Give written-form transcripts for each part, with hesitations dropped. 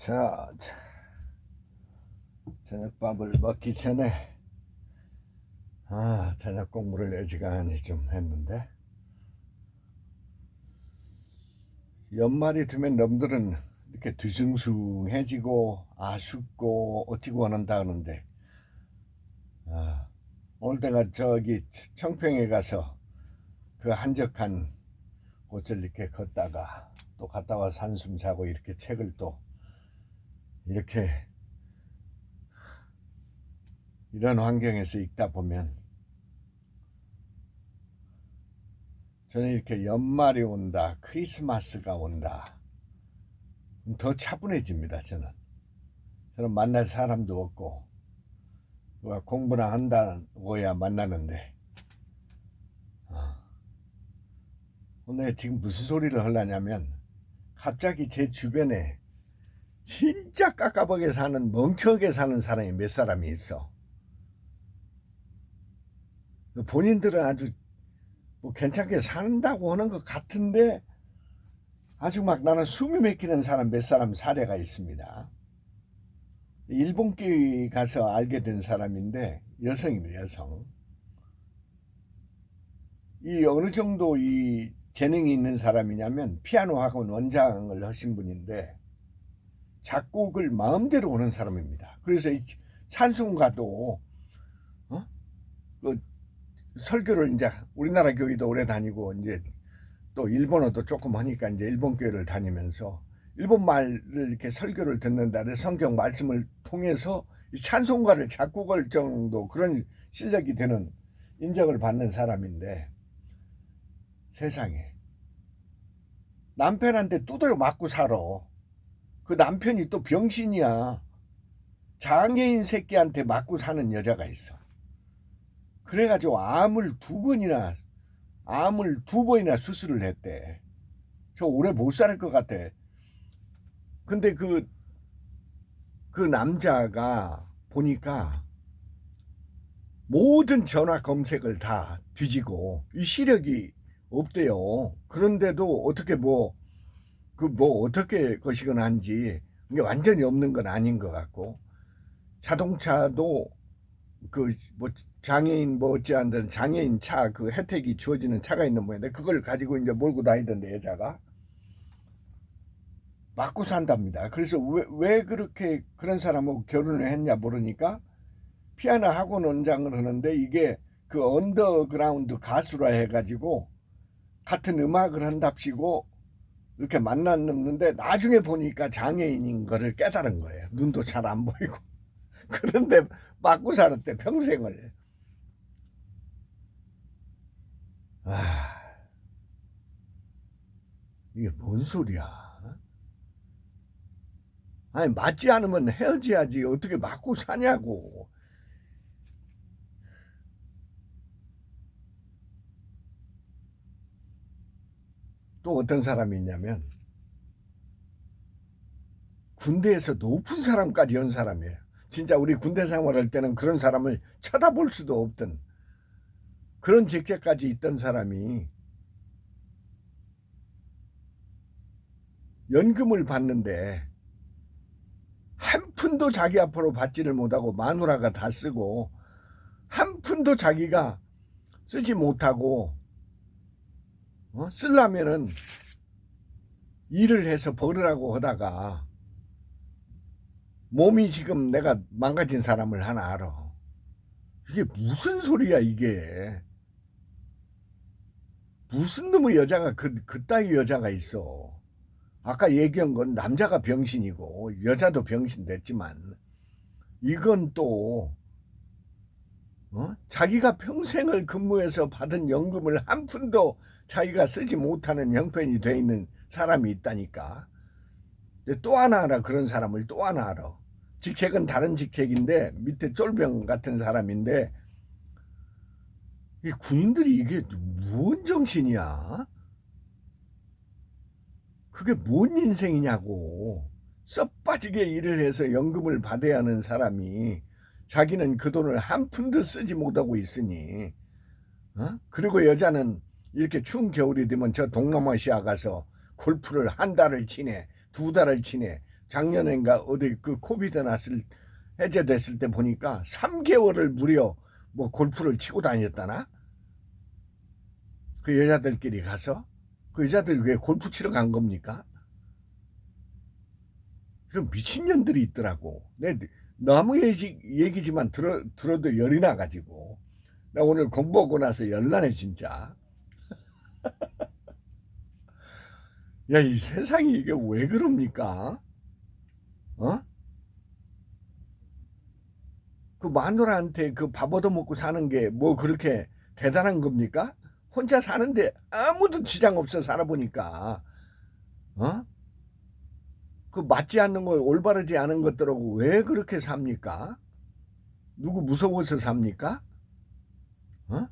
자, 저녁밥을 먹기 전에 저녁 공부를 어지간히 좀 했는데, 연말이 되면 놈들은 이렇게 뒤숭숭해지고 아쉽고 어찌고 한다 하는데, 오늘 내가 저기 청평에 가서 그 한적한 곳을 이렇게 걷다가 또 갔다 와서 한숨 자고 이렇게 책을 또 이렇게 이런 환경에서 읽다 보면 저는 이렇게 연말이 온다, 크리스마스가 온다, 더 차분해집니다. 저는 만날 사람도 없고 누가 공부나 한다고야 만나는데, 오늘 지금 무슨 소리를 하려냐면, 갑자기 제 주변에 진짜 깝깝하게 사는, 멍청하게 사는 사람이 몇 사람이 있어. 본인들은 아주 뭐 괜찮게 산다고 하는 것 같은데 아주 막 나는 숨이 막히는 사람 몇 사람 사례가 있습니다. 일본교회 가서 알게 된 사람인데 여성입니다. 여성. 이 어느 정도 이 재능이 있는 사람이냐면 피아노 학원 원장을 하신 분인데 작곡을 마음대로 하는 사람입니다. 그래서 이 찬송가도 그 설교를 이제 우리나라 교회도 오래 다니고 이제 또 일본어도 조금 하니까 이제 일본 교회를 다니면서 일본 말을 이렇게 설교를 듣는다. 성경 말씀을 통해서 찬송가를 작곡할 정도 그런 실력이 되는 인정을 받는 사람인데, 세상에 남편한테 두드려 맞고 살아. 그 남편이 또 병신이야. 장애인 새끼한테 맞고 사는 여자가 있어. 그래가지고 암을 두 번이나 수술을 했대. 저 오래 못 살 것 같아. 근데 그 남자가 보니까 모든 전화 검색을 다 뒤지고 이 시력이 없대요. 그런데도 어떻게 어떻게 거시거나 한지 이게 완전히 없는 건 아닌 것 같고, 자동차도 장애인 어찌한든 장애인 차 그 혜택이 주어지는 차가 있는 모양인데 그걸 가지고 이제 몰고 다니던데 여자가 맞고 산답니다. 그래서 왜 그렇게 그런 사람하고 결혼을 했냐 모르니까 피아노 학원 원장을 하는데 이게 그 언더그라운드 가수라 해가지고 같은 음악을 한답시고 이렇게 만났는데 나중에 보니까 장애인인 거를 깨달은 거예요. 눈도 잘 안 보이고. 그런데 맞고 살았대 평생을. 이게 뭔 소리야? 아니 맞지 않으면 헤어져야지 어떻게 맞고 사냐고. 또 어떤 사람이 있냐면 군대에서 높은 사람까지 연 사람이에요. 진짜 우리 군대 생활할 때는 그런 사람을 쳐다볼 수도 없던 그런 직책까지 있던 사람이 연금을 받는데 한 푼도 자기 앞으로 받지를 못하고 마누라가 다 쓰고 한 푼도 자기가 쓰지 못하고 쓰려면은 일을 해서 벌으라고 하다가 몸이 지금 내가 망가진 사람을 하나 알아. 이게 무슨 소리야 이게. 무슨 놈의 여자가 그따위 여자가 있어. 아까 얘기한 건 남자가 병신이고 여자도 병신 됐지만 이건 또 자기가 평생을 근무해서 받은 연금을 한 푼도 자기가 쓰지 못하는 형편이 돼 있는 사람이 있다니까. 또 하나 알아. 그런 사람을 또 하나 알아. 직책은 다른 직책인데 밑에 쫄병 같은 사람인데, 이 군인들이 이게 뭔 정신이야? 그게 뭔 인생이냐고. 썩 빠지게 일을 해서 연금을 받아야 하는 사람이 자기는 그 돈을 한 푼도 쓰지 못하고 있으니, 그리고 여자는 이렇게 추운 겨울이 되면 저 동남아시아 가서 골프를 한 달을 치네, 두 달을 치네, 작년엔가 어디 그 코비드 해제됐을 때 보니까 3개월을 무려 뭐 골프를 치고 다녔다나? 그 여자들끼리 가서 그 여자들 왜 골프 치러 간 겁니까? 그런 미친년들이 있더라고. 내 너무 얘기지만 들어도 열이 나가지고 나 오늘 공부하고 나서 열나네 진짜. 야, 이 세상이 이게 왜 그럽니까? 어? 그 마누라한테 그 밥 얻어먹고 사는 게 뭐 그렇게 대단한 겁니까? 혼자 사는데 아무도 지장 없어 살아보니까. 어? 그 맞지 않는 거, 올바르지 않은 것들하고 왜 그렇게 삽니까? 누구 무서워서 삽니까? 어?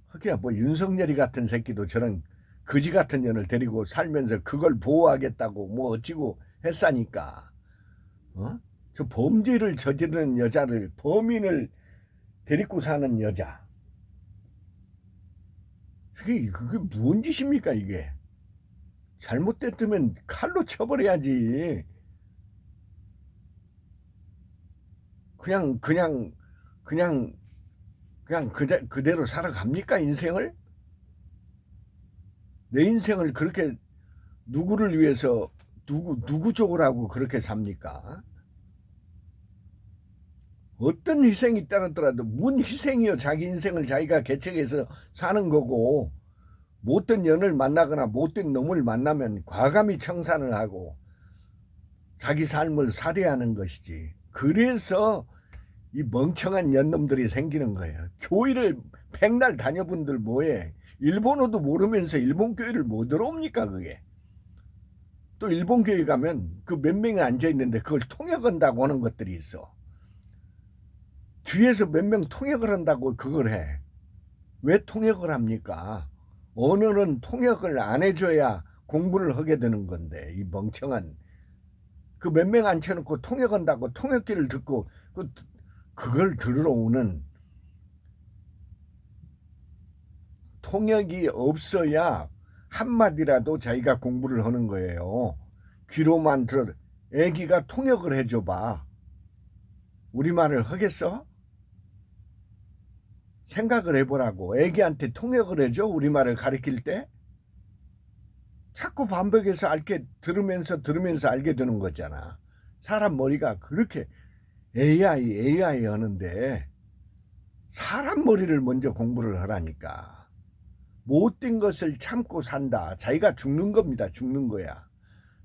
그게 뭐 윤석열이 같은 새끼도 저런 거지 같은 년을 데리고 살면서 그걸 보호하겠다고 뭐 어찌고 했사니까. 어? 저 범죄를 저지르는 여자를, 범인을 데리고 사는 여자. 그게 무슨 짓입니까, 이게? 잘못됐으면 칼로 쳐버려야지. 그냥 그대로 살아갑니까, 인생을? 내 인생을 그렇게 누구를 위해서, 누구 쪽을 하고 그렇게 삽니까? 어떤 희생이 따르더라도, 뭔 희생이요? 자기 인생을 자기가 개척해서 사는 거고, 못된 년을 만나거나 못된 놈을 만나면 과감히 청산을 하고 자기 삶을 살해하는 것이지. 그래서 이 멍청한 년놈들이 생기는 거예요. 교회를 백날 다녀분들 뭐해? 일본어도 모르면서 일본 교회를 뭐 들어옵니까 그게? 또 일본 교회 가면 그 몇 명이 앉아있는데 그걸 통역한다고 하는 것들이 있어. 뒤에서 몇 명 통역을 한다고 그걸 해. 왜 통역을 합니까? 언어는 통역을 안 해줘야 공부를 하게 되는 건데, 이 멍청한 그 몇 명 앉혀놓고 통역한다고 통역기를 듣고 그걸 들으러 오는, 통역이 없어야 한마디라도 자기가 공부를 하는 거예요. 귀로만 들어. 애기가 통역을 해줘봐. 우리말을 하겠어? 생각을 해보라고. 애기한테 통역을 해줘? 우리말을 가르칠 때? 자꾸 반복해서 들으면서 알게 되는 거잖아. 사람 머리가 그렇게 AI 하는데 사람 머리를 먼저 공부를 하라니까. 못된 것을 참고 산다. 자기가 죽는 겁니다. 죽는 거야.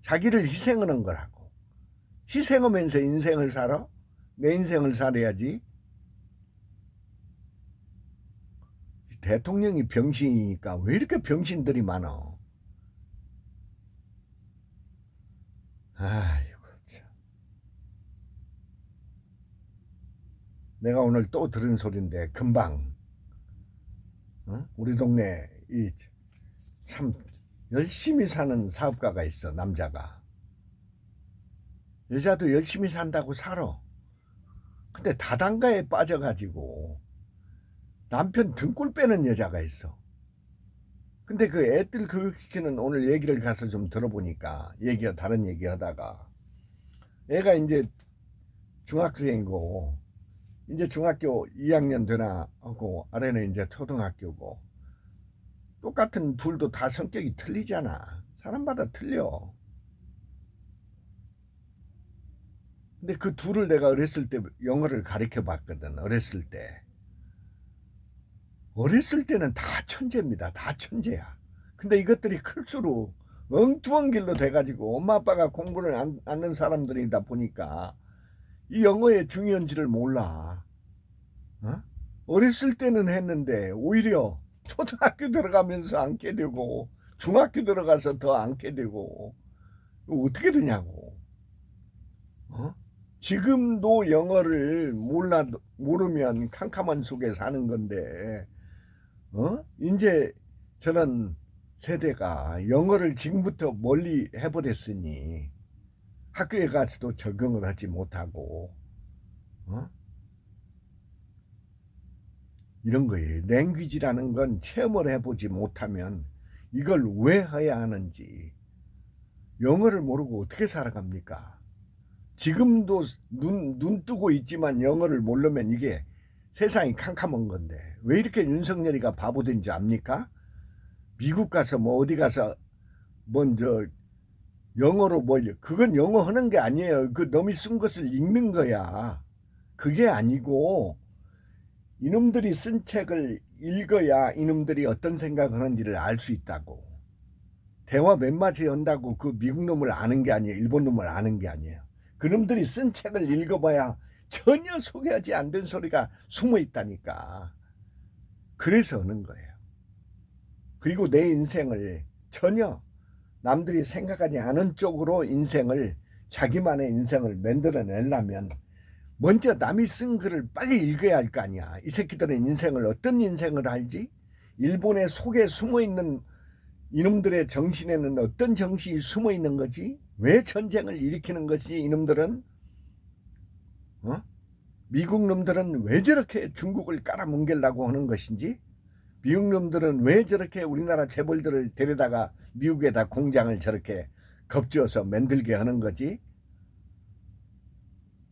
자기를 희생하는 거라고. 희생하면서 인생을 살아? 내 인생을 살아야지. 대통령이 병신이니까 왜 이렇게 병신들이 많아? 아이고 참. 내가 오늘 또 들은 소리인데 금방 우리 동네 이 참 열심히 사는 사업가가 있어. 남자가. 여자도 열심히 산다고 살아. 근데 다단가에 빠져가지고 남편 등골 빼는 여자가 있어. 근데 그 애들 교육시키는 오늘 얘기를 가서 좀 들어보니까 다른 얘기 하다가 애가 이제 중학생이고 이제 중학교 2학년 되나 하고 아래는 이제 초등학교고 똑같은 둘도 다 성격이 틀리잖아. 사람마다 틀려. 근데 그 둘을 내가 어렸을 때 영어를 가르쳐 봤거든. 어렸을 때는 다 천재입니다. 다 천재야. 근데 이것들이 클수록 엉뚱한 길로 돼가지고 엄마 아빠가 공부를 안 하는 사람들이다 보니까 이 영어의 중요한지를 몰라. 어렸을 때는 했는데 오히려 초등학교 들어가면서 앉게 되고 중학교 들어가서 더 앉게 되고 어떻게 되냐고. 지금도 영어를 모르면 캄캄한 속에 사는 건데 이제 저런 세대가 영어를 지금부터 멀리 해버렸으니 학교에 가서도 적응을 하지 못하고 이런 거예요. 랭귀지라는 건 체험을 해보지 못하면 이걸 왜 해야 하는지 영어를 모르고 어떻게 살아갑니까? 지금도 눈 뜨고 있지만 영어를 모르면 이게 세상이 캄캄한 건데 왜 이렇게 윤석열이가 바보된지 압니까? 미국 가서 뭐 어디 가서 먼저 영어로 뭐 그건 영어 하는 게 아니에요. 그 놈이 쓴 것을 읽는 거야. 그게 아니고 이놈들이 쓴 책을 읽어야 이놈들이 어떤 생각을 하는지를 알 수 있다고. 대화 몇 마디 한다고 그 미국 놈을 아는 게 아니에요. 일본 놈을 아는 게 아니에요. 그놈들이 쓴 책을 읽어봐야 전혀 소개하지 안 된 소리가 숨어 있다니까. 그래서 하는 거예요. 그리고 내 인생을 전혀 남들이 생각하지 않은 쪽으로 자기만의 인생을 만들어내려면 먼저 남이 쓴 글을 빨리 읽어야 할 거 아니야. 이 새끼들은 인생을 어떤 인생을 알지? 일본의 속에 숨어있는 이놈들의 정신에는 어떤 정신이 숨어있는 거지? 왜 전쟁을 일으키는 것이 이놈들은? 미국 놈들은 왜 저렇게 중국을 깔아뭉개려고 하는 것인지? 미국 놈들은 왜 저렇게 우리나라 재벌들을 데려다가 미국에다 공장을 저렇게 겁주어서 만들게 하는 거지?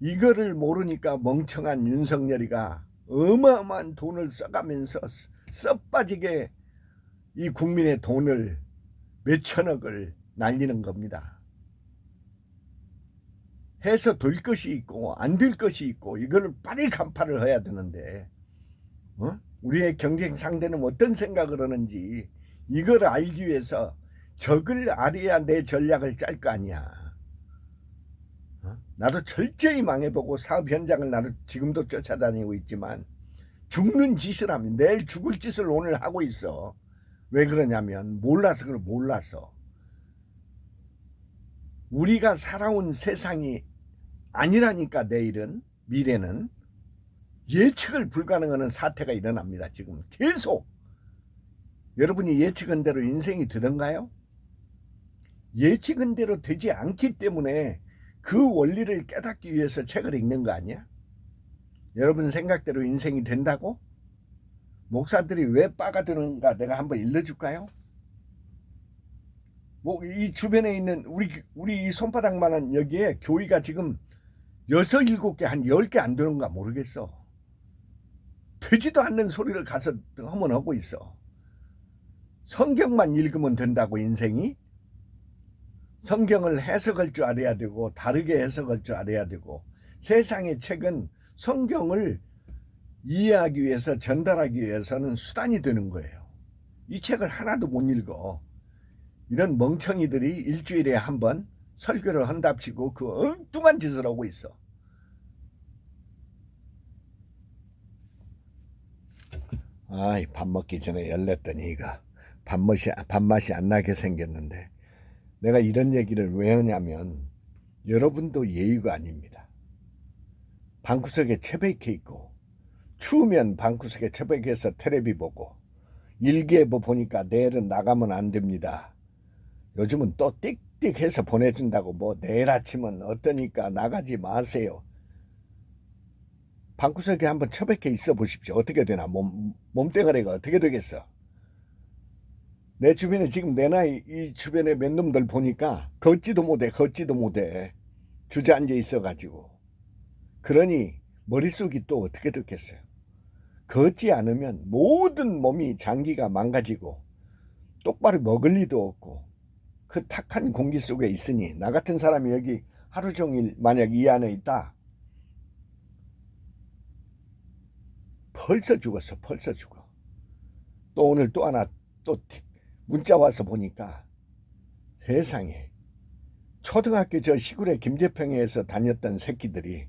이거를 모르니까 멍청한 윤석열이가 어마어마한 돈을 써가면서 썩빠지게 이 국민의 돈을 몇천억을 날리는 겁니다. 해서 될 것이 있고 안 될 것이 있고 이걸 빨리 간파를 해야 되는데 우리의 경쟁 상대는 어떤 생각을 하는지 이걸 알기 위해서 적을 알아야 내 전략을 짤 거 아니야. 나도 철저히 망해보고 사업 현장을 나도 지금도 쫓아다니고 있지만 죽는 짓을 하면 내일 죽을 짓을 오늘 하고 있어. 왜 그러냐면 몰라서 그걸 몰라서. 우리가 살아온 세상이 아니라니까 내일은 미래는 예측을 불가능한 사태가 일어납니다. 지금 계속. 여러분이 예측한 대로 인생이 되던가요? 예측한 대로 되지 않기 때문에 그 원리를 깨닫기 위해서 책을 읽는 거 아니야? 여러분 생각대로 인생이 된다고? 목사들이 왜 빠가 되는가 내가 한번 일러줄까요? 뭐 이 주변에 있는 우리 이 손바닥만한 여기에 교회가 지금 6, 7개 한 10개 안 되는가 모르겠어. 되지도 않는 소리를 가서 하면 하고 있어. 성경만 읽으면 된다고 인생이? 성경을 해석할 줄 알아야 되고 다르게 해석할 줄 알아야 되고 세상의 책은 성경을 이해하기 위해서 전달하기 위해서는 수단이 되는 거예요. 이 책을 하나도 못 읽어. 이런 멍청이들이 일주일에 한 번 설교를 한답시고 그 엉뚱한 짓을 하고 있어. 아이 밥 먹기 전에 열렸더니 이거 밥맛이 안 나게 생겼는데 내가 이런 얘기를 왜 하냐면 여러분도 예의가 아닙니다. 방구석에 처박혀 있고 추우면 방구석에 처박혀서 텔레비 보고 일기예보 보니까 내일은 나가면 안 됩니다. 요즘은 또 띡띡해서 보내준다고 뭐 내일 아침은 어떠니까 나가지 마세요. 방구석에 한번 처박혀 있어 보십시오. 어떻게 되나 몸뚱아리가 어떻게 되겠어. 내 주변에 지금 내 나이 이 주변에 몇 놈들 보니까 걷지도 못해 주저앉아 있어가지고 그러니 머릿속이 또 어떻게 됐겠어요. 걷지 않으면 모든 몸이 장기가 망가지고 똑바로 먹을 리도 없고 그 탁한 공기 속에 있으니 나 같은 사람이 여기 하루 종일 만약 이 안에 있다 벌써 죽었어. 벌써 죽어. 또 오늘 또 하나 또 문자 와서 보니까 세상에 초등학교 저 시골의 김제평에서 다녔던 새끼들이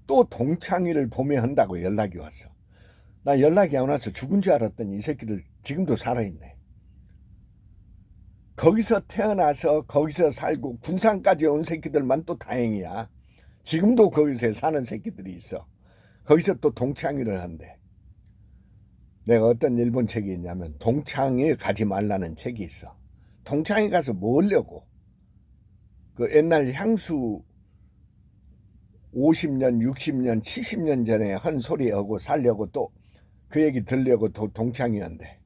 또 동창회를 봄에 한다고 연락이 왔어. 나 연락이 안 와서 죽은 줄 알았더니 이 새끼들 지금도 살아있네. 거기서 태어나서 거기서 살고 군산까지 온 새끼들만 또 다행이야. 지금도 거기서 사는 새끼들이 있어. 거기서 또 동창회를 한대. 내가 어떤 일본 책이 있냐면 동창회 가지 말라는 책이 있어. 동창회 가서 뭐 하려고? 그 옛날 향수 50년, 60년, 70년 전에 한 소리하고 살려고 또 그 얘기 들려고 동창회 한대.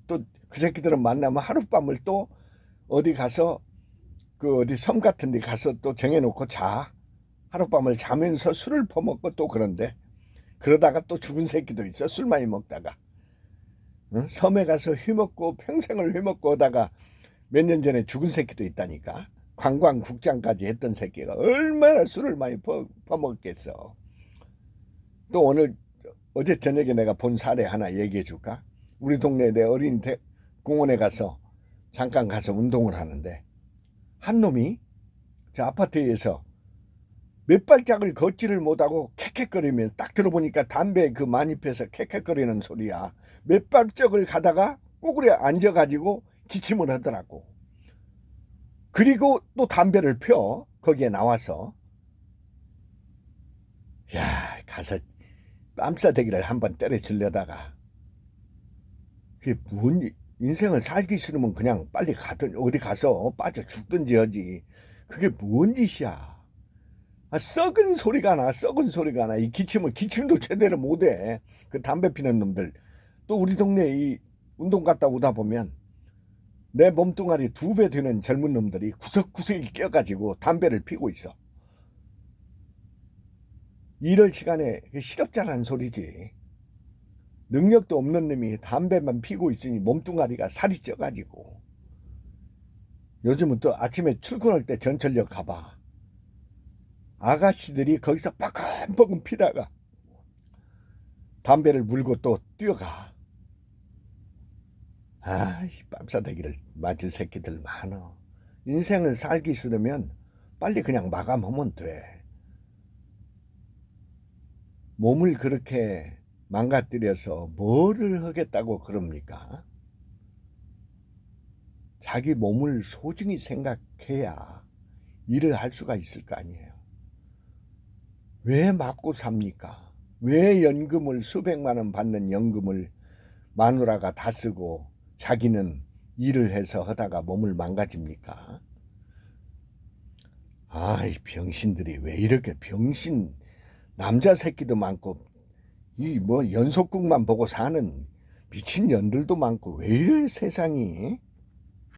또 그 새끼들은 만나면 하룻밤을 또 어디 가서 그 어디 섬 같은 데 가서 또 정해놓고 자. 하룻밤을 자면서 술을 퍼먹고 또 그런데 그러다가 또 죽은 새끼도 있어. 술 많이 먹다가. 응? 섬에 가서 휘먹고 평생을 휘먹고 오다가 몇 년 전에 죽은 새끼도 있다니까. 관광국장까지 했던 새끼가 얼마나 술을 많이 퍼먹겠어. 또 오늘 어제 저녁에 내가 본 사례 하나 얘기해 줄까? 우리 동네 내 어린이 공원에 가서 잠깐 가서 운동을 하는데 한 놈이 저 아파트에서 몇 발짝을 걷지를 못하고 캑캑거리면 딱 들어보니까 담배 그 만입에서 캑캑거리는 소리야. 몇 발짝을 가다가 꼬꾸리에 앉아가지고 기침을 하더라고. 그리고 또 담배를 펴 거기에 나와서 야 가서 뺨싸대기를 한번 때려주려다가 그게 뭔 인생을 살기 싫으면 그냥 빨리 가든 어디 가서 빠져 죽든지 하지. 그게 뭔 짓이야. 아, 썩은 소리가 나. 이 기침도 제대로 못해. 그 담배 피는 놈들. 또 우리 동네 이 운동 갔다 오다 보면 내 몸뚱아리 2배 되는 젊은 놈들이 구석구석에 껴가지고 담배를 피고 있어. 이럴 시간에 실업자라는 소리지. 능력도 없는 놈이 담배만 피고 있으니 몸뚱아리가 살이 쪄가지고. 요즘은 또 아침에 출근할 때 전철역 가봐. 아가씨들이 거기서 빠끔빠끔 피다가 담배를 물고 또 뛰어가. 아이, 뺨싸대기를 맞을 새끼들 많어. 인생을 살기 싫으면 빨리 그냥 마감하면 돼. 몸을 그렇게 망가뜨려서 뭐를 하겠다고 그럽니까? 자기 몸을 소중히 생각해야 일을 할 수가 있을 거 아니에요. 왜 맞고 삽니까? 왜 연금을 수백만 원 받는 연금을 마누라가 다 쓰고 자기는 일을 해서 하다가 몸을 망가집니까? 아이 병신들이 왜 이렇게 병신 남자 새끼도 많고 이 뭐 연속극만 보고 사는 미친 년들도 많고 왜 이래 세상이.